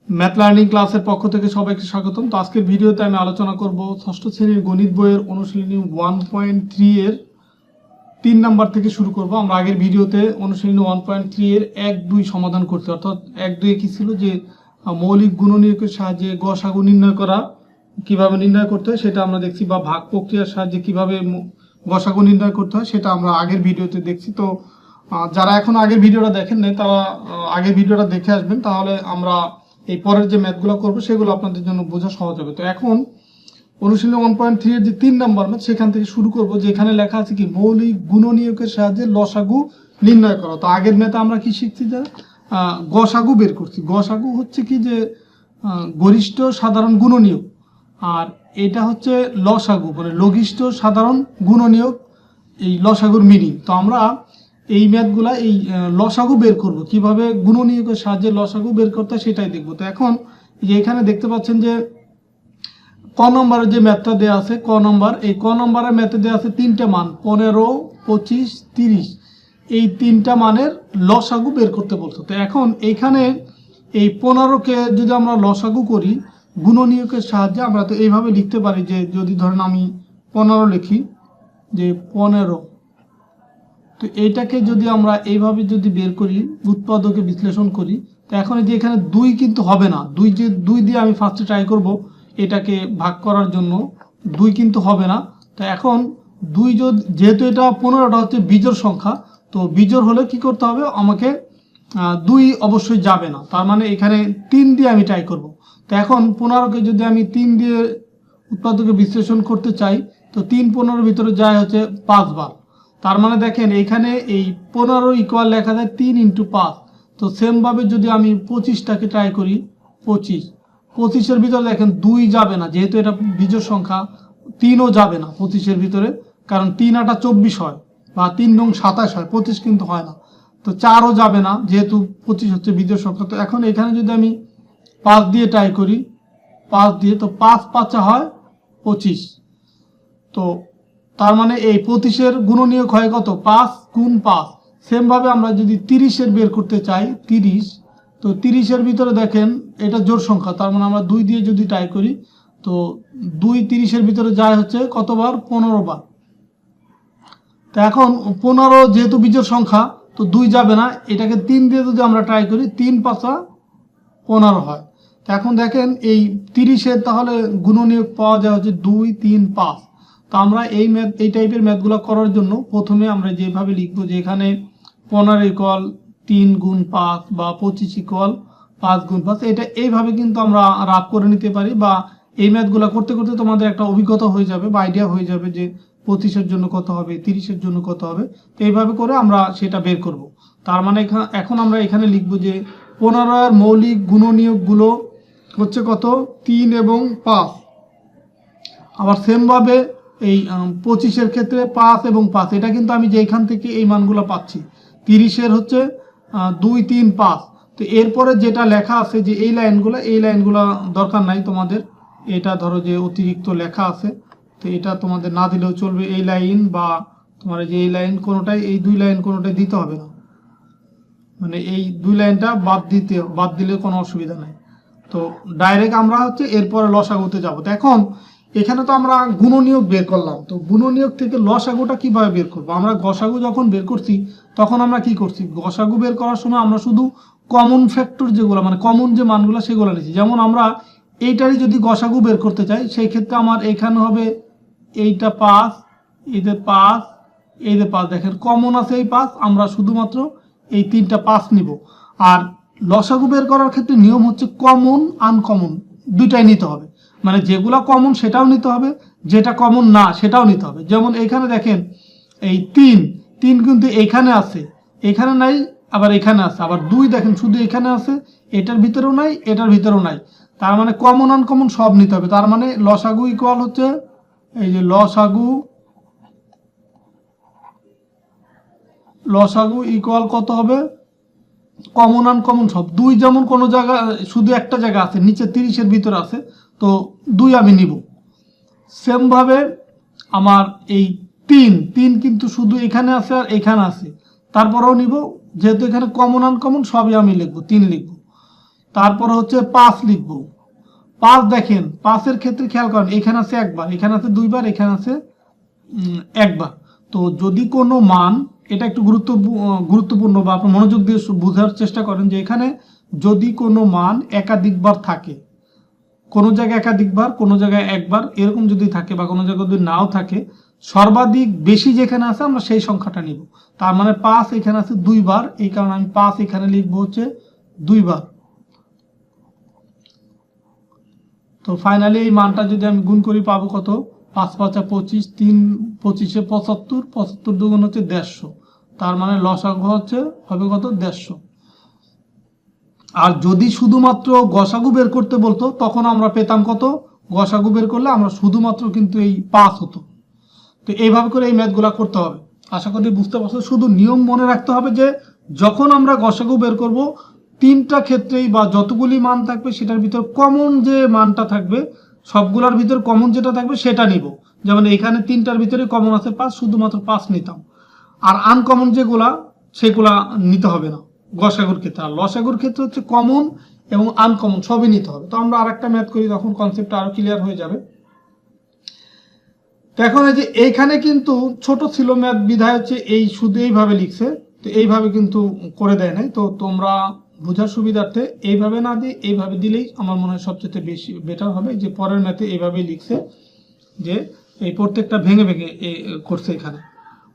Math learning ক্লাসের পক্ষ থেকে সবাইকে স্বাগতম। তো আজকের ভিডিওতে আমি আলোচনা করব ষষ্ঠ শ্রেণীর গণিত বইয়ের অনুশীলনী 1.3 এর 3 নাম্বার থেকে শুরু করব। আমরা আগের ভিডিওতে অনুশীলনী 1.3 এর 1-2 সমাধান করতে, অর্থাৎ 1-2 কি ছিল যে মৌলিক গুণনীয়কের সাহায্যে গসাগু নির্ণয় করা কিভাবে নির্ণয় করতে হয় সেটা আমরা দেখছি, বা ভাগ প্রক্রিয়ার সাহায্যে কিভাবে গসাগু নির্ণয় করতে হয় সেটা আমরা আগের ভিডিওতে দেখছি। তো যারা এখন আগের ভিডিওটা দেখেন নাই তারা আগের ভিডিওটা দেখে আসবেন, তাহলে আমরা এই পরের যে ম্যাথগুলো করবো সেগুলো আপনাদের জন্য বোঝা সহজ হবে। তো এখন অনুশীলনী 1.3 এর যে 3 নাম্বার ম্যাথ সেখান থেকে শুরু করব, যেখানে লেখা আছে কি মৌলিক গুণনীয়কের সাহায্যে লসাগু নির্ণয় করা। তো আগের ম্যাথে আমরা কি শিখছি, যে গসাগু বের করছি। গসাগু হচ্ছে কি যে গরিষ্ঠ সাধারণ গুণনীয়ক, আর এটা হচ্ছে লসাগু মানে লঘিষ্ঠ সাধারণ গুণনীয়ক, এই লসাগুর মিনিং। তো আমরা এই ম্যাথগুলা এই লসাগু বের করব, কিভাবে গুণনীয়কের সাহায্যে লসাগু বের করতে হয় সেটাই দেখব। তো এখন যে এখানে দেখতে পাচ্ছেন যে ক নম্বরের যে ম্যাথটা দেওয়া আছে, ক নম্বর, এই ক নম্বরের ম্যাথে দেওয়া আছে 3টে মান 15, 25, 30। এই 3টা মানের লসাগু বের করতে বলছো। তো এখন এইখানে এই 15কে যদি আমরা লসাগু করি গুণনীয়কের সাহায্যে, আমরা তো এইভাবে লিখতে পারি যে যদি ধরেন আমি 15 লিখি, যে 15, তো এইটাকে যদি আমরা এইভাবে যদি বের করি, উৎপাদকে বিশ্লেষণ করি, তো এখন এই যে এখানে 2 কিন্তু হবে না, 2 দিয়ে আমি ফার্স্টে ট্রাই করব এটাকে ভাগ করার জন্য, 2 কিন্তু হবে না। তো এখন 2 যেহেতু এটা 15টা হচ্ছে বিজোড় সংখ্যা, তো বিজোড় হলে কি করতে হবে, আমাকে 2 অবশ্যই যাবে না, তার মানে এখানে 3 দিয়ে আমি ট্রাই করব। তো এখন 15কে যদি আমি 3 দিয়ে উৎপাদকে বিশ্লেষণ করতে চাই, তো 3 15 ভিতরে যায় হচ্ছে 5 বার। তার মানে দেখেন এখানে এই 15 ইকুয়াল লেখা যায় 3 × 5। তো সেমভাবে যদি আমি 25টাকে ট্রাই করি, 25-এর ভিতরে দেখেন 2 যাবে না, যেহেতু এটা বিজোড় সংখ্যা। 3ও যাবে না 25-এর ভিতরে, কারণ 3 8 24 হয়, বা 3 9 27 হয়, 25 কিন্তু হয় না। তো 4ও যাবে না, যেহেতু 25 হচ্ছে বিজোড় সংখ্যা। তো এখন এখানে যদি আমি 5 দিয়ে ট্রাই করি, 5 দিয়ে, তো 5 5 হয় 25। তো তার মানে এই 25-এর গুণনীয়ক হয় কত, 5 × 5। সেমভাবে আমরা যদি 30-এর বের করতে চাই, 30, তো 30-এর ভিতরে দেখেন এটা জোড় সংখ্যা, তার মানে আমরা 2 দিয়ে যদি ট্রাই করি, তো 2 30-এর ভিতরে যায় হচ্ছে কতবার, 15 বার। তো এখন 15 যেহেতু বিজোড় সংখ্যা, তো 2 যাবে না, এটাকে 3 দিয়ে যদি আমরা ট্রাই করি, 3 5 15 হয়। তো এখন দেখেন এই 30-এর তাহলে গুণনীয়ক পাওয়া যায় হচ্ছে 2 3 5। তো আমরা এই টাইপের ম্যাথগুলো করার জন্য প্রথমে আমরা যেভাবে লিখবো, যে এখানে 15 ইকুয়াল 3 × 5 বা 25 ইকুয়াল 5 × 5, এটা এইভাবে কিন্তু আমরা রাফ করে নিতে পারি, বা এই ম্যাথগুলো করতে করতে তোমাদের একটা অভিজ্ঞতা হয়ে যাবে বা আইডিয়া হয়ে যাবে যে 25-এর জন্য কত হবে, 30-এর জন্য কত হবে। তো এইভাবে করে আমরা সেটা বের করব। তার মানে এখন আমরা এখানে লিখবো যে 15-এর মৌলিক গুণনীয়কগুলো হচ্ছে কত, 3 এবং 5। আবার সেমভাবে এই 25-এর ক্ষেত্রে 5 এবং 5, এটা কিন্তু আমি যেখান থেকে এই মানগুলো পাচ্ছি। 30-এর হচ্ছে 2 3 5। তো এরপরে যেটা লেখা আছে যে এই লাইনগুলো দরকার নাই তোমাদের, এটা ধরো যে অতিরিক্ত লেখা আছে, তো এটা তোমাদের না দিলেও চলবে। এই লাইন বা তোমার যে এই লাইন কোনোটাই, এই 2 লাইন কোনোটাই দিতে হবে না, মানে এই 2 লাইনটা বাদ দিলে কোনো অসুবিধা নাই। তো ডাইরেক্ট আমরা হচ্ছে এরপরে লসাগুতে যাব। তো এখন এখানে তো আমরা গুণনীয়ক বের করলাম, তো গুণনীয়ক থেকে লসাগুটা কিভাবে বের করব। আমরা গসাগু যখন বের করছি তখন আমরা কি করছি, গসাগু বের করার সময় আমরা শুধু কমন ফ্যাক্টর যেগুলো, মানে কমন যে মানগুলো সেগুলো নিয়েছি। যেমন আমরা এইটারই যদি গসাগু বের করতে চাই, সেই ক্ষেত্রে আমার এখানে হবে এইটা 5, এইতে 5, এইতে 5, দেখেন কমন আছে এই 5, আমরা শুধুমাত্র এই 3টা 5 নিব। আর লসাগু বের করার ক্ষেত্রে নিয়ম হচ্ছে কমন আনকমন দুইটাই নিতে হবে, মানে যেগুলা কমন সেটাও নিতে হবে, যেটা কমন না সেটাও নিতে হবে। যেমন এখানে দেখেন এই 3 কিন্তু এখানে আছে, এখানে নাই, আবার এখানে আছে। আবার 2 দেখেন শুধু এখানে আছে, এটার ভিতরেও নাই, এটার ভিতরেও নাই। তার মানে কমন আনকমন সব নিতে হবে। তার মানে লসাগু ইকুয়াল হচ্ছে এই যে লসাগু ইকুয়াল কত হবে, কমন আনকমন সব 2। যেমন কোনো জায়গা শুধু একটা জায়গা আছে, নিচে 30-এর ভিতরে আছে, তো 2 আমি নিব। সেমভাবে আমার এই 3 কিন্তু শুধু এখানে আছে আর এখানে আছে, তারপরেও নিব, যেহেতু এখানে কমন আনকমন সবই আমি লিখবো, 3 লিখবো। তারপরে হচ্ছে 5 লিখবো। 5 দেখেন 5-এর ক্ষেত্রে খেয়াল করেন এখানে আছে একবার, এখানে আছে দুইবার, এখানে আছে একবার। তো যদি কোনো মান, এটা একটু গুরুত্বপূর্ণ বা আপনি মনোযোগ দিয়ে বোঝার চেষ্টা করেন যে এখানে যদি কোনো মান একাধিকবার থাকে, কোনো জায়গায় একাধিকবার, কোনো জায়গায় একবার, এরকম যদি থাকে বা কোনো জায়গায় যদি নাও থাকে, সর্বাধিক বেশি যেখানে আছে আমরা সেই সংখ্যাটা নিব। তার মানে 5 এখানে আছে দুইবার, এই কারণে আমি 5 এখানে লিখবো হচ্ছে দুইবার। তো ফাইনালি এই মানটা যদি আমি গুণ করি পাবো কত, 5 5 25, 3 25 75, 75 দুগুণ হচ্ছে 150। তার মানে লসাগু হবে কত, 150। আর যদি শুধুমাত্র গসাগু বের করতে বলতো তখন আমরা পেতাম কত, গসাগু বের করলে আমরা শুধুমাত্র কিন্তু এই 5 হতো। তো এইভাবে করে এই ম্যাথগুলা করতে হবে। আশা করি বুঝতে পারছো। শুধু নিয়ম মনে রাখতে হবে যে যখন আমরা গসাগু বের করব, তিনটা ক্ষেত্রেই বা যতগুলি মান থাকবে সেটার ভিতর কমন যে মানটা থাকবে, সবগুলোর ভিতর কমন যেটা থাকবে সেটা নিব। যেমন এখানে তিনটার ভিতরে কমন আছে 5, শুধুমাত্র 5 নিতাম। আর আনকমন যেগুলা সেগুলা নিতে হবে না গসাগুর ক্ষেত্রে। আর লসাগুর ক্ষেত্রে হচ্ছে কমন এবং আনকমন সবই নিতে হবে। তো আমরা আরেকটা ম্যাথ করি, তখন কনসেপ্টটা আরো ক্লিয়ার হয়ে যাবে। তো এখন এই যে এইখানে কিন্তু ছোট ছিল ম্যাথ, বিধায় হচ্ছে এই শুধু এইভাবে লিখছে, তো এইভাবে কিন্তু করে দেয় নাই। তো তোমরা বোঝার সুবিধার্থে এইভাবে না দিয়ে এইভাবে দিলেই আমার মনে হয় সবচেয়ে বেশি বেটার হবে। যে পরের ম্যাথে এইভাবেই লিখছে, যে এই প্রত্যেকটা ভেঙে ভেঙে করছে এখানে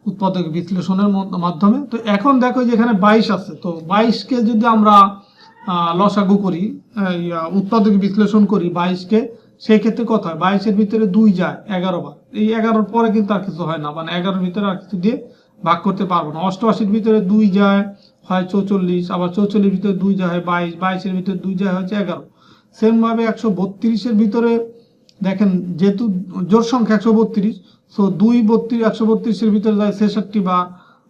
উৎপাদক বিশ্লেষণের মাধ্যমে। তো এখন দেখো যে এখানে 22 আছে, তো 22কে যদি আমরা লসাগু করি, উৎপাদক বিশ্লেষণ করি 22কে, সেই ক্ষেত্রে কত হয়, 22-এর ভিতরে 2 যায় 11 বার। এই 11-র পরে কিন্তু আর কিছু হয় না, মানে 11-র ভিতরে আর কিছু দিয়ে ভাগ করতে পারবো না। 88-র ভিতরে 2 যায় হয় 44, আবার 44-এর ভিতরে 2 যায় হয় 22, 22-এর ভিতরে 2 যায় হচ্ছে 11। সেম ভাবে 132-এর ভিতরে দেখেন, যেহেতু জোড় সংখ্যা 132, সো 2 32, 132-এর ভিতরে যায় 66 বার,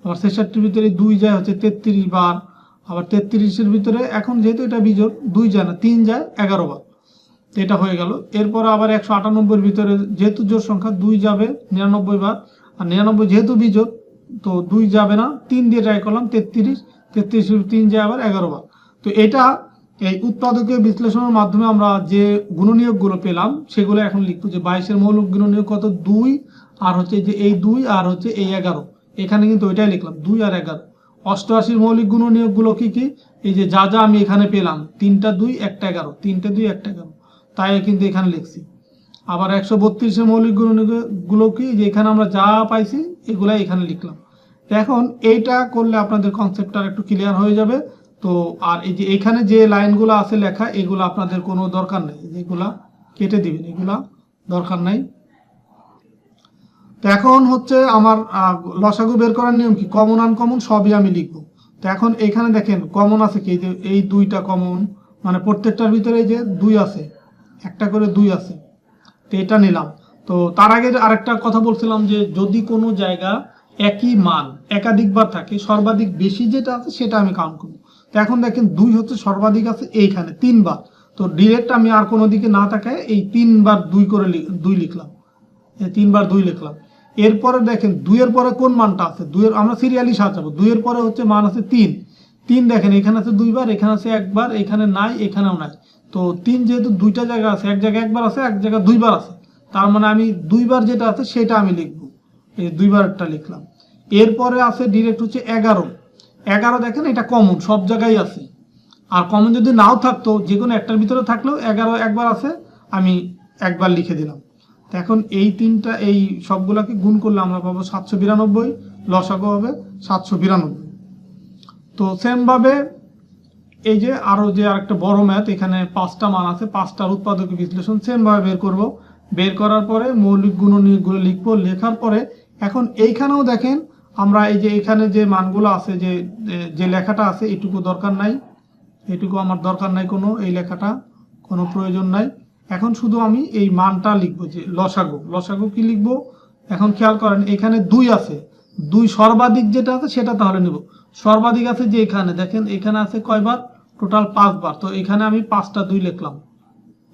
আবার 66-এর ভিতরে 2 যায় হচ্ছে 33 বার, আবার 33-এর ভিতরে, এখন যেহেতু এটা বিজোড়, 2 যায় না, 3 যায় 11 বার। এটা হয়ে গেল। এরপর আবার 198-এর ভিতরে যেহেতু জোড় সংখ্যা 2 যাবে 99 বার, আর 99 যেহেতু বিজোড় তো 2 যাবে না, 3 দিয়ে ট্রাই করলাম 33, 33-এর 3 যায় আবার 11 বার। তো এটা এই উৎপাদকের বিশ্লেষণের মাধ্যমে আমরা যে গুণনীয়কগুলো পেলাম সেগুলো এখন লিখবো। যে 22-এর মৌলিক গুণনীয়ক কত, 2, আর হচ্ছে যে এই 2 আর হচ্ছে এই 11, এখানে কিন্তু ওইটাই লিখলাম 2 আর 11। 88-র মৌলিক গুণনীয়কগুলো কি কি, এই যে যা যা আমি এখানে পেলাম, 3টা 2 একটা 11, 3টে 2 একটা 11, তাই কিন্তু এখানে লিখছি। আবার 132-এর মৌলিক গুণনীয়কগুলো কি, যে এখানে আমরা যা পাইছি এগুলাই এখানে লিখলাম। এখন এইটা করলে আপনাদের কনসেপ্টটা একটু ক্লিয়ার হয়ে যাবে। তো আর এই যে এখানে যে লাইনগুলো আছে লেখা, এগুলো আপনাদের কোনো দরকার নেই, এগুলা কেটে দিবেন, এগুলা দরকার নাই। তো এখন হচ্ছে আমার লসাগু বের করার নিয়ম কি, কমন আনকমন সবই আমি লিখবো। তো এখন এখানে দেখেন কমন আছে কি, যে এই 2টা কমন, মানে প্রত্যেকটার ভিতরে যে 2 আছে, একটা করে 2 আছে, তো এটা নিলাম। তো তার আগে আরেকটা কথা বলছিলাম যে যদি কোনো জায়গা একই মান একাধিকবার থাকে, সর্বাধিক বেশি যেটা আছে সেটা আমি কাউন্ট করব। তো এখন দেখেন 2 হচ্ছে সর্বাধিক আছে এইখানে 3 বার, তো ডিরেক্ট আমি আর কোনো দিকে না তাকায় এই 3 বার 2 করে 2 লিখলাম, এই 3 বার 2 লিখলাম। এরপরে দেখেন 2 এর পরে কোন মানটা আছে, 2 এর আমরা সিরিয়ালি সাজাবো। 2 এর পরে হচ্ছে মান আছে 3, 3 দেখেন এখানে আছে 2 বার, এখানে আছে 1 বার, এখানে নাই, এখানেও নাই। তো 3 যেহেতু 2টা জায়গা আছে, এক জায়গায় 1 বার আছে, এক জায়গায় 2 বার আছে, তার মানে আমি 2 বার যেটা আছে সেটা আমি লিখবো, এই 2 বারটা লিখলাম। এরপরে আছে ডিরেক্ট হচ্ছে 11, 11 দেখেন এটা কমন সব জায়গায় আছে, আর কমন যদি নাও থাকতো যে কোনো একটার ভিতরে থাকলেও 11 একবার আছে, আমি একবার লিখে দিলাম। তো এখন এই তিনটা এই সবগুলাকে গুণ করলে আমরা পাবো 792, লসাগু হবে 792। তো সেম ভাবে এই যে আরো যে আরেকটা বড় ম্যাথ, এখানে 5টা মান আছে, 5টার উৎপাদক বিশ্লেষণ সেম ভাবে বের করব। বের করার পরে মৌলিক গুণনীয়কগুলো লিখবো, লেখার পরে এখন এইখানেও দেখেন আমরা এই যে এখানে যে মানগুলো আছে, যে লেখাটা আছে এটুকু দরকার নাই, এটুকু আমার দরকার নাই, কোনো এই লেখাটা কোনো প্রয়োজন নাই। এখন শুধু আমি এই মানটা লিখবো, যে লসাগু, লসাগু কি লিখবো। এখন খেয়াল করেন এখানে 2 আছে, 2 সর্বাধিক যেটা আছে সেটা তাহলে নেব। সর্বাধিক আছে যে এখানে দেখেন, এখানে আছে কয়বার, টোটাল 5 বার। তো এখানে আমি 5টা 2 লিখলাম,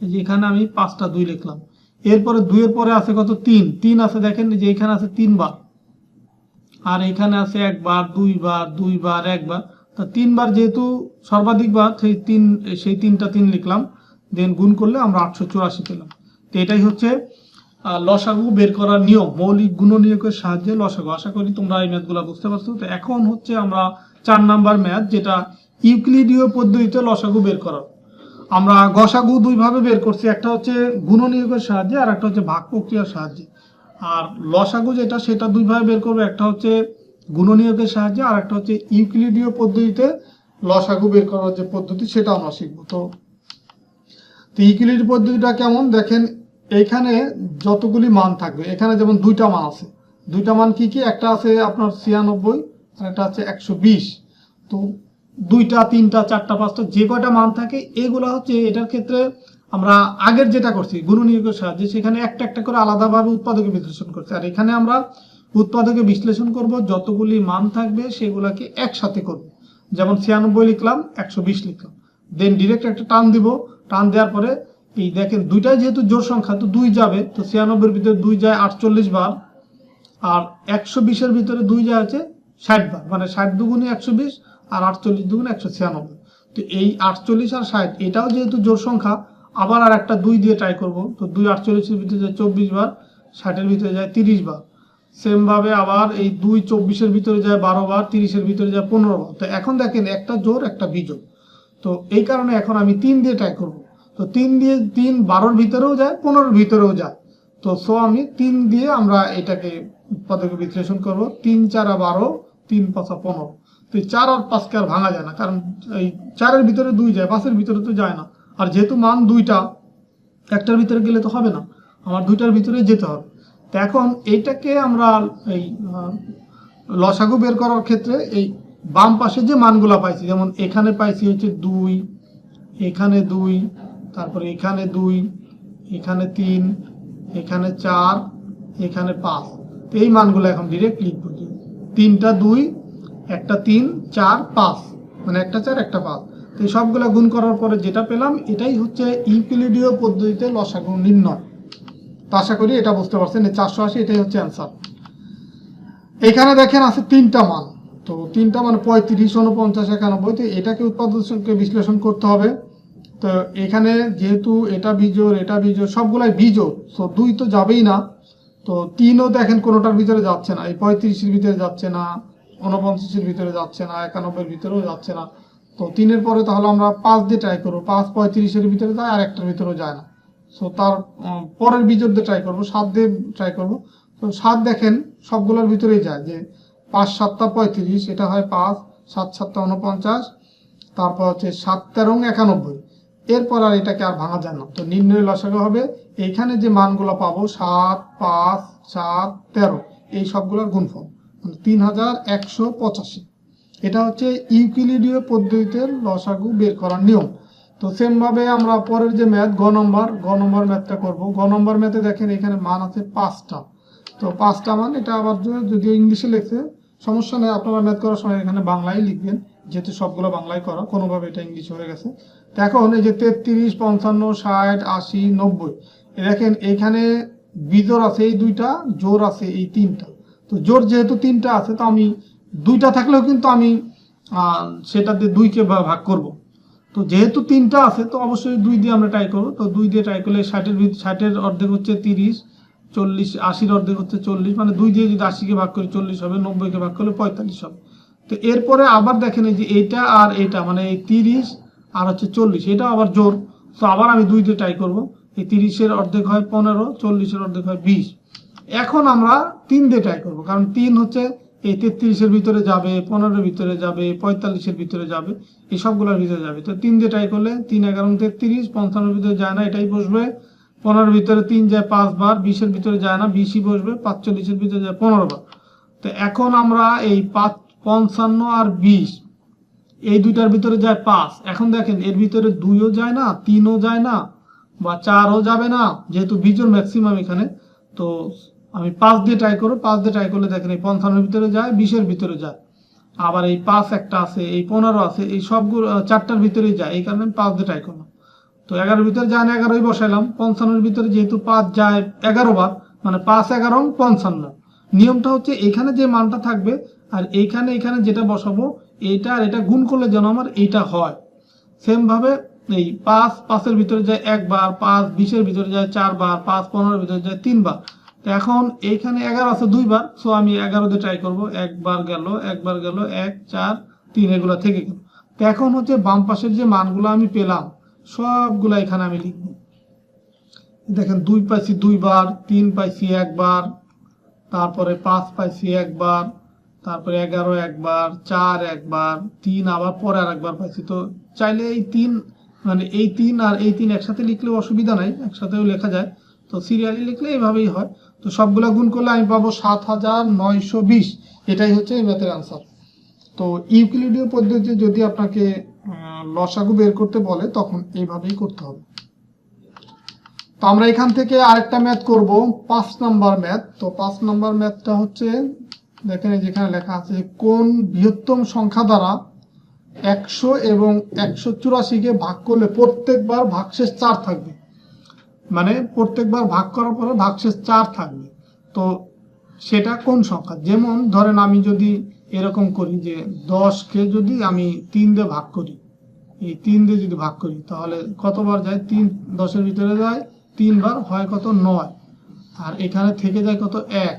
এই যে এখানে আমি 5টা 2 লিখলাম। এরপরে 2 এর পরে আছে কত, 3, 3 আছে দেখেন যে এখানে আছে 3 বার, আর এখানে আছে 1 বার, 2 বার, 2 বার, 1 বার, তো 3 বার যেহেতু সর্বাধিক বার, সেই 3টা 3 লিখলাম, দেন গুণ করলে আমরা 884 পেলাম। তো এটাই হচ্ছে লসাগু বের করার নিয়ম, মৌলিক গুণনীয়কের সাহায্যে লসাগু। আশা করি তোমরা এই ম্যাথগুলো বুঝতে পারছো। তো এখন হচ্ছে আমরা 4 নাম্বার ম্যাথ, যেটা ইউক্লিডীয় পদ্ধতিতে লসাগু বের করার। আমরা গসাগু দুইভাবে বের করছি, একটা হচ্ছে গুণনীয়কের সাহায্যে আর একটা হচ্ছে ভাগ প্রক্রিয়ার সাহায্যে। আর লসাগু যেটা, সেটা দুইভাবে বের করবো, একটা হচ্ছে গুণনীয়কের সাহায্যে আর একটা হচ্ছে ইউক্লিডীয় পদ্ধতিতে লসাগু বের করার যে পদ্ধতি, সেটা আমরা শিখবো। তো ইউক্লিডীয় পদ্ধতিটা কেমন দেখেন, এইখানে যতগুলি মান থাকবে, এখানে যেমন 2টা মান আছে, 2টা মান কি কি, একটা আছে আপনার 96 আর একটা আছে 120। তো 2টা 3টা 4টা 5টা যে কয়টা মান থাকে, এগুলো হচ্ছে এটার ক্ষেত্রে আমরা আগের যেটা করছি গুণনীয়কের সাহায্যে, সেখানে একটা একটা করে আলাদাভাবে উৎপাদকে বিশ্লেষণ করছি। আর এখানে আমরা উৎপাদকে বিশ্লেষণ করব, যতগুলি মান থাকবে সেগুলোকে একসাথে করব। যেমন 96 লিখলাম, 120 লিখলাম, দেন ডিরেক্ট একটা টান দিব, টান দেওয়ার পরে এই দেখেন দুইটাই যেহেতু জোড় সংখ্যা, তো 2 যাবে, তো 96 এর ভিতরে 2 যায় 48 বার, আর 120 এর ভিতরে 2 যায় হচ্ছে 60 বার, মানে 60 দুগুণে 120 আর 48 দুগুণে 196। তো এই 48 আর 60 এটাও যেহেতু জোড় সংখ্যা, আবার আর একটা 2 দিয়ে ট্রাই করব। তো 2 48 এর ভিতরে যায় 24 বার, 60 এর ভিতরে যায় 30 বার। সেম ভাবে আবার এই 2 24 এর ভিতরে যায় 12 বার, 30 এর ভিতরে যায় 15 বার। তো এখন দেখেন একটা জোড় একটা বিজোড়, তো এই কারণে এখন আমি 3 দিয়ে ট্রাই করব। তো 3 দিয়ে 3 12 এর ভিতরেও যায়, 15 এর ভিতরেও যায়। তো আমি 3 দিয়ে আমরা এটাকে উৎপাদকে বিশ্লেষণ করব। 3 4 12, 3 5 15। তো 4 আর 5 কে আর ভাঙা যায় না, কারণ এই 4 এর ভিতরে 2 যায়, 5 এর ভিতরে তো যায় না। আর যেহেতু মান 2টা, একটার ভিতরে গেলে তো হবে না, আমার 2টার ভিতরে যেতে হবে। তো এখন এইটাকে আমরা এই লসাগু বের করার ক্ষেত্রে এই বাম পাশে যে মানগুলা পাইছি, যেমন এখানে পাইছি হচ্ছে 2, এখানে 2, তারপরে এখানে 2, এখানে 3, এখানে 4, এখানে 5। তো এই মানগুলো এখন ডিরেক্ট লিখবো, 3টা 2, একটা 3, 4, 5, মানে একটা 4 একটা 5। তো এই সবগুলা গুণ করার পরে যেটা পেলাম, এটাই হচ্ছে ইউক্লিডীয় পদ্ধতিতে লসাগু নির্ণয়। তো আশা করি এটা বুঝতে পারছেন, 480 এটাই হচ্ছে অ্যান্সার। এখানে দেখেন আছে 3টা মান, তো 3টা মানে 35, 49, 91। তো এটাকে উৎপাদকে বিশ্লেষণ করতে হবে। তো এখানে যেহেতু এটা বিজোড় এটা বিজোড়, সবগুলাই বিজোড়, তো 2 তো যাবেই না। তো 3ও দেখেন কোনোটার ভিতরে যাচ্ছে না, এই 35-এর ভিতরে যাচ্ছে না, 49-এর ভিতরে যাচ্ছে না, 91-এর ভিতরেও যাচ্ছে না। তো 3-এর পরে তাহলে আমরা 5 দিয়ে ট্রাই করবো, 5 35-এর ভিতরে যায় আর একটার ভিতরেও যায় না। সো তার পরের বিজোড় দিয়ে ট্রাই করবো, 7 দিয়ে ট্রাই করবো। তো 7 দেখেন সবগুলোর ভিতরেই যায়, যে 5 7 35, এটা হয় 5, 7 7 49, তারপর হচ্ছে 7 13 91। এরপর আর এটাকে আর ভাঙা যায় না। তো নির্ণয় লসাগু হবে এইখানে যে মানগুলো পাবো 7 5 7 13, এই সবগুলোর গুণফল, মানে 3185। এটা হচ্ছে ইউক্লিডীয় পদ্ধতিতে লসাগু বের করার নিয়ম। তো সেম ভাবে আমরা পরের যে ম্যাথ গ নম্বর ম্যাথটা করব। গ নম্বর ম্যাথে দেখেন এখানে মান আছে 5টা। তো 5টা মান, এটা আবার যদিও ইংলিশে লেখছে, সমস্যা নেই, আপনারা ম্যাথ করার সময় এখানে বাংলায় লিখবেন, যেহেতু সবগুলো বাংলায় করা, কোনোভাবে এটা ইংলিশ হয়ে গেছে। তো এখন এই যে 33 55 60 80 90, দেখেন এখানে বিজোড় আছে এই 2টা, জোড় আছে এই 3টা। তো জোড় যেহেতু 3টা আছে, তো আমি 2টা থাকলেও কিন্তু আমি সেটাতে 2কে ভাগ করব। তো যেহেতু 3টা আছে, তো অবশ্যই 2 দিয়ে আমরা ট্রাই করবো। তো 2 দিয়ে ট্রাই করলে 60-এর অর্ধেক হচ্ছে 30, 40 80-এর অর্ধেক হচ্ছে 40, মানে 2 দিয়ে যদি 80-কে ভাগ করি 40 হবে, 90-কে ভাগ করলে 45 হবে। তো এরপরে আবার দেখেন এই যে এইটা আর এইটা, মানে এই 30 আর হচ্ছে 40, এটা আবার জোড়। তো আবার আমি 2 দিয়ে ট্রাই করব। এই 30-এর অর্ধেক হয় 15, 40-এর অর্ধেক হয় 20। এখন আমরা 3 দিয়ে ট্রাই করব, কারণ 3 হচ্ছে এই 33-এর ভিতরে যাবে, 15-এর ভিতরে যাবে, 45-এর ভিতরে যাবে, এই সবগুলোর ভিতরে যাবে। তো 3 দিয়ে ট্রাই করলে 3 11 33, 55-এর ভিতরে যায় না, এটাই বসবে। 15-এর ভিতরে 3 যায় 5 বার, 20-এর ভিতরে যায় না, 20ই বসবে। 45-এর ভিতরে যায় 15 বার। তো এখন আমরা এই 55 আর 20, এই দুইটার ভিতরে যায় 5। এখন দেখেন এর ভিতরে 2ও যায় না, 3ও যায় না, বা 4ও যাবে না, যেহেতু বিজোড় ম্যাক্সিমাম এখানে। তো আমি 5 দিয়ে ট্রাই করব। 5 দিয়ে ট্রাই করলে দেখেন এই 55-এর ভিতরে যায়, 20-এর ভিতরে যায়, আবার এই 5 একটা আছে, এই 15 আছে, এই সবগুলো 4টার ভিতরেই যায়, এই কারণে আমি 5 দিয়ে ট্রাই করলাম। তো 11-এর ভিতরে যায় না, 11ই বসাইলাম। 55-এর ভিতরে যেহেতু 5 যায় 11 বার, মানে 5 11 55। নিয়মটা হচ্ছে এখানে যে মানটা থাকবে আর এখানে যেটা বসাবো, এইটা আর এটা গুণ করলে যেন আমার এইটা হয়। সেমভাবে এই 5 এর ভিতরে যায় একবার, 5 20-এর ভিতরে যায় 4 বার, 5 15-এর ভিতরে যায় 3 বার। তো এখন এইখানে 11 আছে 2 বার, সো আমি 11 দিয়ে ট্রাই করব। একবার গেল 1 4 3 এগুলো থেকে গেল। তো এখন হচ্ছে বাম পাশের যে মানগুলো আমি পেলাম সবগুলো এখানে আমি লিখব। দেখেন 2 পাইছি 2 বার, 3 পাইছি একবার, তারপরে 5 পাইছি একবার, তারপরে 11 একবার, 4 একবার, 3 আবার পরে আর একবার পাইছি। তো চাইলে এই 3 মানে এই 3 আর এই 3 একসাথে লিখলেও অসুবিধা নাই, একসাথেও লেখা যায়। তো সিরিয়ালি লিখলে এইভাবেই হয়। তো সবগুলা গুণ করলে আমি পাবো 7920। এটাই হচ্ছে এই ম্যাথের আনসার। তো ইউক্লিডীয় পদ্ধতিতে যদি আপনাকে লসাগু বের করতে বলে তখন এইভাবেই করতে হবে। তো আমরা এখান থেকে আরেকটা ম্যাথ করব, 5 নাম্বার ম্যাথ। তো 5 নাম্বার ম্যাথটা হচ্ছে দেখেন যেখানে লেখা আছে কোন বৃহত্তম সংখ্যা দ্বারা 100 এবং 184-কে ভাগ করলে প্রত্যেকবার ভাগশেষ 4 থাকবে। মানে প্রত্যেকবার ভাগ করার পরে ভাগশেষ 4 থাকবে। তো সেটা কোন সংখ্যা? যেমন ধরেন আমি যদি এরকম করি যে 10-কে যদি আমি 3 দিয়ে ভাগ করি, এই 3 দিয়ে যদি ভাগ করি তাহলে কতবার যায়? 3 10-এর ভিতরে যায় 3 বার, হয় কত? 9। আর এখানে থেকে যায় কত? 1।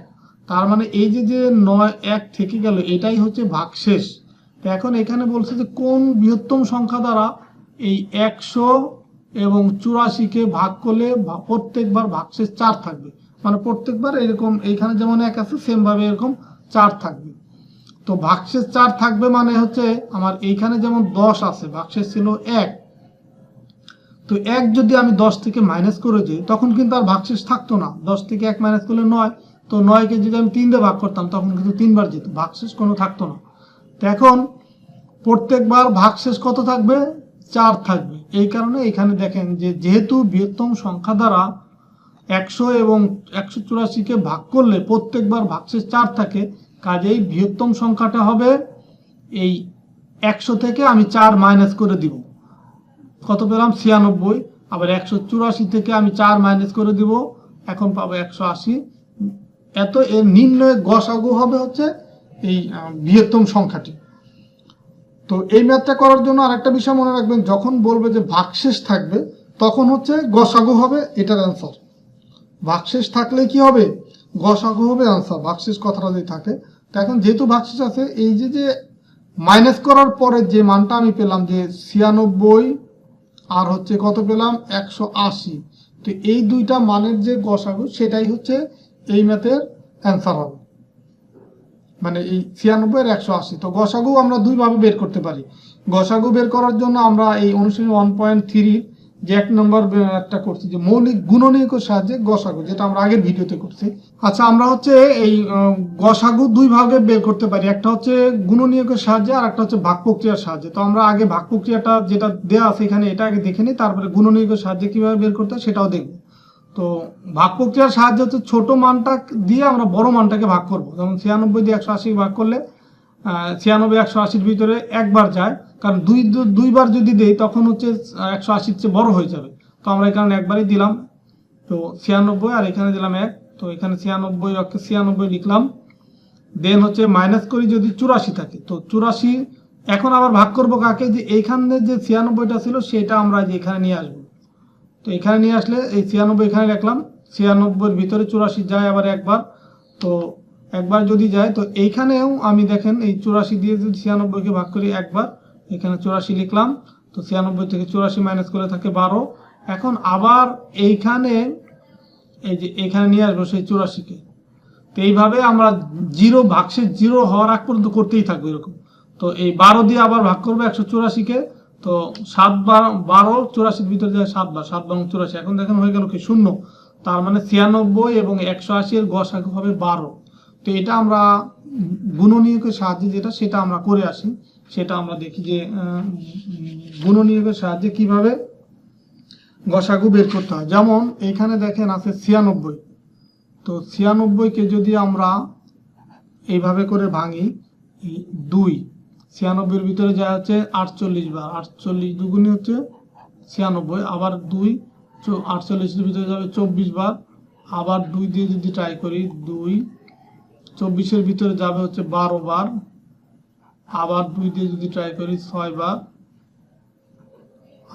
তার মানে এই যে 9 1 থেকে গেল, এটাই হচ্ছে ভাগশেষ। তো এখন এখানে বলছে যে কোন বৃহত্তম সংখ্যা দ্বারা এই 100 এবং 84-কে ভাগ করলে প্রত্যেকবার ভাগশেষ 4 থাকবে। মানে প্রত্যেকবার এরকম এইখানে যেমন 1 আছে সেম ভাবে এরকম 4 থাকবে। তো ভাগশেষ 4 থাকবে মানে হচ্ছে আমার এইখানে যেমন 10 আছে, ভাগশেষ ছিল 1। তো 1 যদি আমি 10 থেকে মাইনাস করে দিই তখন কিন্তু আর ভাগশেষ থাকতো না। 10 থেকে 1 মাইনাস করলে 9। তো 9-কে যদি আমি 3 দিয়ে ভাগ করতাম তখন কিন্তু 3 বার যেত, ভাগশেষ কোনো থাকতো না। তো এখন প্রত্যেকবার ভাগশেষ কত থাকবে? 4 থাকবে। এই কারণে এখানে দেখেন যে যেহেতু বৃহত্তম সংখ্যা দ্বারা 100 এবং 184-কে ভাগ করলে প্রত্যেকবার ভাগশেষ 4 থাকে, কাজেই বৃহত্তম সংখ্যাটা হবে এই 100 থেকে আমি 4 মাইনাস করে দিব। কত পেলাম? 96। আবার 184 থেকে আমি 4 মাইনাস করে দিব, এখন পাবো 180। এত এর নির্ণয় গসাগু হবে হচ্ছে এই বৃহত্তম সংখ্যাটি। তো এই ম্যাথটা করার জন্য আরেকটা বিষয় মনে রাখবেন, যখন বলবে যে ভাগশেষ থাকবে তখন হচ্ছে গসাগু হবে এটার অ্যান্সার। ভাগশেষ থাকলে কি হবে? গসাগু হবে অ্যান্সার, ভাগশেষ কথাটা যদি থাকে। তো এখন যেহেতু ভাগশেষ আছে, এই যে মাইনাস করার পরে যে মানটা আমি পেলাম যে 96 আর হচ্ছে কত পেলাম? 180। তো এই দুইটা মানের যে গসাগু সেটাই হচ্ছে এই ম্যাথের অ্যান্সার হবে, মানে এই 96 আর 180। তো গসাগু আমরা দুইভাবে বের করতে পারি। গসাগু বের করার জন্য আমরা এই অনুশীলনী 1.3 যে 1 নম্বর একটা করছি যে মৌলিক গুণনীয়কের সাহায্যে গসাগু, যেটা আমরা আগের ভিডিওতে করছি। আচ্ছা, আমরা হচ্ছে এই গসাগু দুই ভাগে বের করতে পারি, একটা হচ্ছে গুণনীয়কের সাহায্যে আর একটা হচ্ছে ভাগ প্রক্রিয়ার সাহায্যে। তো আমরা আগে ভাগ প্রক্রিয়াটা যেটা দেওয়া আছে এখানে এটা আগে দেখে নিই, তারপরে গুণনীয়কের সাহায্যে কিভাবে বের করতে হয় সেটাও দেখব। তো ভাগ প্রক্রিয়ার সাহায্যে হচ্ছে ছোট মানটা দিয়ে আমরা বড় মানটাকে ভাগ করব। যেমন 96 দিয়ে 180 ভাগ করলে 96 180-র ভিতরে একবার যায়, কারণ দুইবার যদি দেই তখন হচ্ছে 180-র চেয়ে বড় হয়ে যাবে। তো আমরা এখানে একবারই দিলাম, তো 96 আর এখানে দিলাম 1। তো এখানে 96 লিখলাম। দেন হচ্ছে মাইনাস করি যদি 84 থাকে, তো 84 এখন আবার ভাগ করব কাকে? যে এইখানে যে 96টা ছিল সেটা আমরা যে এখানে নিয়ে আসবো। তো এখানে নিয়ে আসলে এই 96 এখানে রাখলাম, 96-এর ভিতরে 84 যায় আবার একবার। তো একবার যদি যায় তো এইখানেও আমি দেখেন এই 84 দিয়ে যদি 96-কে ভাগ করি একবার, এখানে 84 লিখলাম। তো 96 থেকে 84 মাইনাস করে থাকে 12। এখন আবার এইখানে এই যে এখানে নিয়ে আসবো সেই 84-কে। তো এইভাবে আমরা জিরো ভাগশেষ 0 হওয়ার আগ পর্যন্ত করতেই থাকবো এরকম। তো এই 12 দিয়ে আবার ভাগ করবো 184-কে। তো 7 বার 12 84-র ভিতরে যায় 7 বার, 7 বার 84। এখন দেখেন হয়ে গেল কি? 0। তার মানে 96 এবং 180-এর গসাগু হবে 12। তো এটা আমরা গুণনীয়কের সাহায্যে যেটা সেটা আমরা করে আসি, সেটা আমরা দেখি যে গুণনীয়কের সাহায্যে কিভাবে গসাগু বের করতে হয়। যেমন এইখানে দেখেন আছে 96। তো 96-কে যদি আমরা এইভাবে করে ভাঙি, 2 96-এর ভিতরে যা হচ্ছে 48 বার, 48 দুগুণে হচ্ছে 96, আবার 2 48-এর ভিতরে যাবে 24 বার, আবার 2 দিয়ে যদি ট্রাই করি 2 24-এর ভিতরে যাবে হচ্ছে 12 বার, আবার 2 দিয়ে যদি ট্রাই করি 6 বার,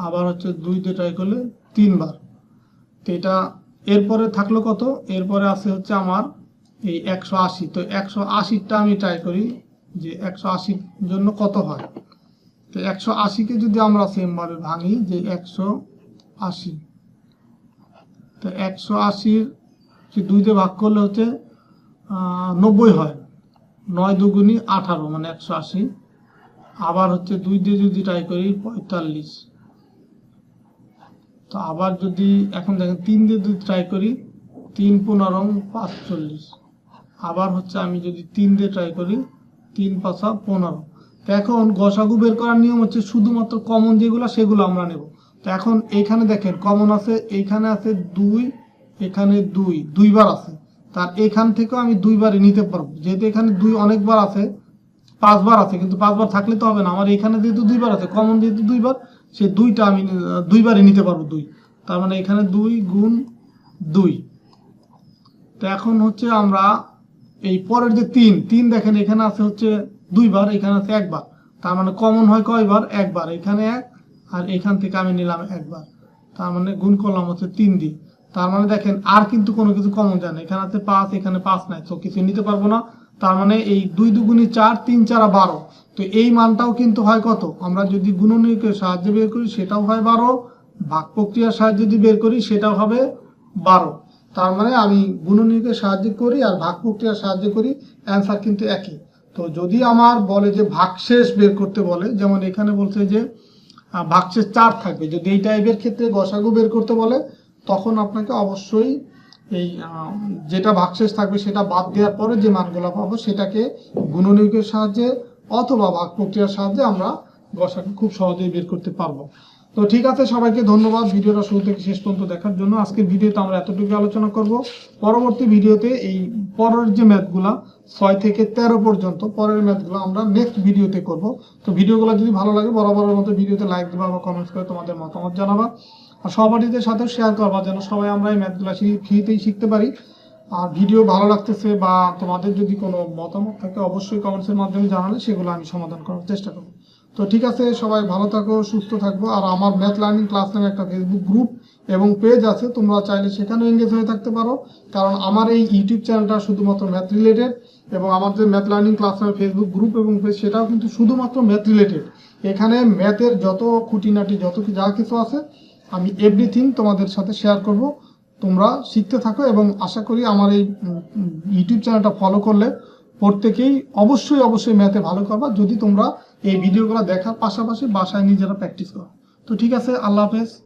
আবার হচ্ছে 2 দিয়ে ট্রাই করলে 3 বার। তো এটা এরপরে থাকলো কত, এরপরে আছে হচ্ছে আমার এই 180। তো 180টা আমি ট্রাই করি যে 180 জন্য কত হয়। তো 180কে যদি আমরা সেম ভাবে ভাঙি যে 180, তো 180 কে 2 দিয়ে ভাগ করলে হচ্ছে 90 হয়। 9 দুগুণী 18 মানে 180। আবার হচ্ছে 2 দিয়ে যদি ট্রাই করি 45। তো আবার যদি এখন দেখেন 3 দিয়ে যদি ট্রাই করি 3 15 45। আবার হচ্ছে আমি যদি 3 দিয়ে ট্রাই করি 3 5 15। তো এখন গসাগু বের করার নিয়ম হচ্ছে শুধুমাত্র কমন যেগুলো সেগুলো আমরা নেব। তো এখন এইখানে দেখেন কমন আছে, এইখানে আছে 2, এখানে 2 বার আছে। তার এখান থেকেও আমি 2 বারই নিতে পারবো, যেহেতু এখানে 2 অনেকবার আছে, 5 বার আছে, কিন্তু 5 বার থাকলে তো হবে না, আমার এখানে যেহেতু 2 বার আছে, কমন যেহেতু 2 বার, সেই 2টা আমি 2 বারই নিতে পারবো 2। তার মানে এখানে 2 গুণ 2। তো এখন হচ্ছে আমরা এই পরের যে 3 দেখেন এখানে আছে হচ্ছে 2 বার, এখানে আছে 1 বার। তার মানে কমন হয় কয়বার, 1 বার। এখানে 1 আর এখান থেকে আমি নিলাম 1 বার। তার মানে গুণ করলাম হচ্ছে 3 দিয়ে। তার মানে দেখেন আর কিন্তু কোনো কিছু কমন যায় না, এখানে আছে 5, এখানে 5 নাই, তো কিছু নিতে পারবো না। তার মানে এই 2 দুগুণী 4, 3 4 12। তো এই মানটাও কিন্তু হয় কত, আমরা যদি গুণনীয়কের সাহায্যে বের করি সেটাও হয় 12, ভাগ প্রক্রিয়ার সাহায্যে যদি বের করি সেটাও হবে 12। তার মানে আমি গুণনীয়কের সাহায্যে করি আর ভাগ প্রক্রিয়ার সাহায্যে করি, অ্যান্সার কিন্তু একই। তো যদি আমার বলে যে ভাগশেষ বের করতে বলে, যেমন এখানে বলছে যে ভাগশেষ 4 থাকবে, যদি এই টাইপের ক্ষেত্রে গসাগু বের করতে বলে তখন আপনাকে অবশ্যই এই যেটা ভাগশেষ থাকবে সেটা বাদ দেওয়ার পরে যে মানগুলো পাবো সেটাকে গুণনীয়কের সাহায্যে অথবা ভাগ প্রক্রিয়ার সাহায্যে আমরা গসাগু খুব সহজেই বের করতে পারবো। তো ঠিক আছে, সবাইকে ধন্যবাদ ভিডিওটা শুরু থেকে শেষ পর্যন্ত দেখার জন্য। আজকের ভিডিওতে আমরা এতটুকু আলোচনা করব। পরবর্তী ভিডিওতে এই পরের যে ম্যাথগুলা 6 থেকে 13 পর্যন্ত পরের ম্যাথগুলো আমরা নেক্সট ভিডিওতে করব। তো ভিডিওগুলো যদি ভালো লাগে বরাবরের মতো ভিডিওতে লাইক দিবা বা কমেন্টস করে তোমাদের মতামত জানাবা, আর সহপাঠীদের সাথেও শেয়ার করবা যেন সবাই আমরা এই ম্যাথগুলো ফ্রিতেই শিখতে পারি। আর ভিডিও ভালো লাগতেছে বা তোমাদের যদি কোনো মতামত থাকে অবশ্যই কমেন্টসের মাধ্যমে জানালে সেগুলো আমি সমাধান করার চেষ্টা করব। তো ঠিক আছে, সবাই ভালো থাকো, সুস্থ থাকবো। আর আমার ম্যাথ লার্নিং ক্লাস নামে একটা ফেসবুক গ্রুপ এবং পেজ আছে, তোমরা চাইলে সেখানেও এঙ্গেজ হয়ে থাকতে পারো, কারণ আমার এই ইউটিউব চ্যানেলটা শুধুমাত্র ম্যাথ রিলেটেড এবং আমার যে ম্যাথ লার্নিং ক্লাস নামে ফেসবুক গ্রুপ এবং পেজ সেটাও কিন্তু শুধুমাত্র ম্যাথ রিলেটেড। এখানে ম্যাথের যত খুঁটিনাটি যত যা কিছু আছে আমি এভরিথিং তোমাদের সাথে শেয়ার করব। তোমরা শিখতে থাকো এবং আশা করি আমার এই ইউটিউব চ্যানেলটা ফলো করলে প্রত্যেকেই অবশ্যই ম্যাথে ভালো করবা, যদি তোমরা এই ভিডিওগুলো দেখার পাশাপাশি বাসায় নিজেরা প্র্যাকটিস করো। তো ঠিক আছে, আল্লাহ হাফেজ।